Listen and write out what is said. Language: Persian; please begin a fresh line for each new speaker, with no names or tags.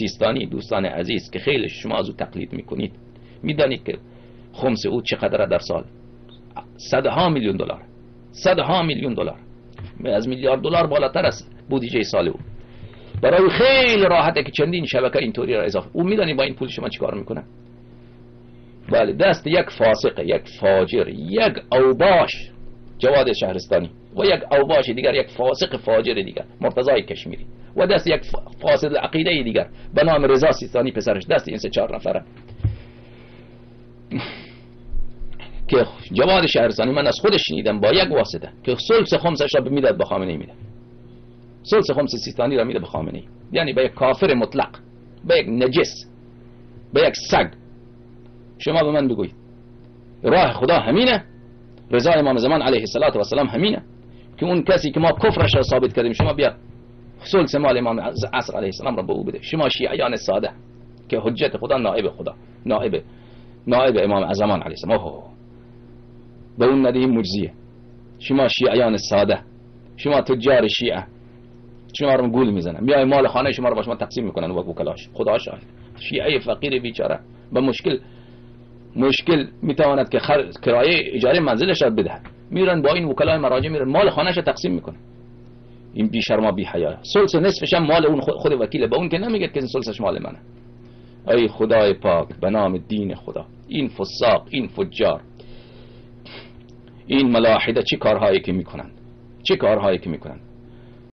سیستانی دوستان عزیز که خیلی شما از او تقلید میکنید، میدانید که خمس او چقدر در سال؟ صدها میلیون دلار، صدها میلیون دلار، از میلیارد دلار بالاتر است بودجه سال او. برای خیلی راحته که چندین شبکه اینطوری را اضافه. او میدانی با این پول شما چیکار میکنه؟ بله، دست یک فاسق، یک فاجر، یک اوباش جواد شهرستانی و یک اوباش دیگر، یک فاسق فاجر دیگر مرتضی کشمیری و دست یک فاسد عقیده دیگر به نام رضا سیستانی پسرش، دست این 3-4 نفره که جواد شهرستانی من از خودش شنیدم با یک واسطه که ثلث خمسش را میداد به خامنه‌ای میده، ثلث خمس سیستانی را میده به خامنه‌ای، یعنی به یک کافر مطلق، به یک نجس، به یک سگ. شما به من بگویید راه خدا همینه؟ رضا امام زمان علیه السلام همینه که اون کسی که ما کفرش را ثابت کردیم شما بیا ثلث مال امام عصر علیه السلام را به او بده؟ شما شیعیان ساده که حجت خدا نائب خدا، نائب امام زمان علیه السلام به اون ندهیم مجزیه. شما شیعیان ساده، شما تجار شیعه، شما رو گول میزنن، میای مال خانه شما رو با شما تقسیم میکنن و وکلاش. خدا شاهد شیعه فقیر بیچاره به مشکل میتواند که کرایه اجاره منزلش را بده، میرن با این وکلای مراجع میرن مال خانهش را تقسیم میکنن. این بی شرما بی حیا، ثلث نصفش هم مال اون خود وکیله، به اون که نمیگه که ثلثش مال منه. ای خدای پاک به نام دین خدا، این فساق، این فجار، این ملاحده چه کارهایی که میکنن، چه کارهایی که میکنن.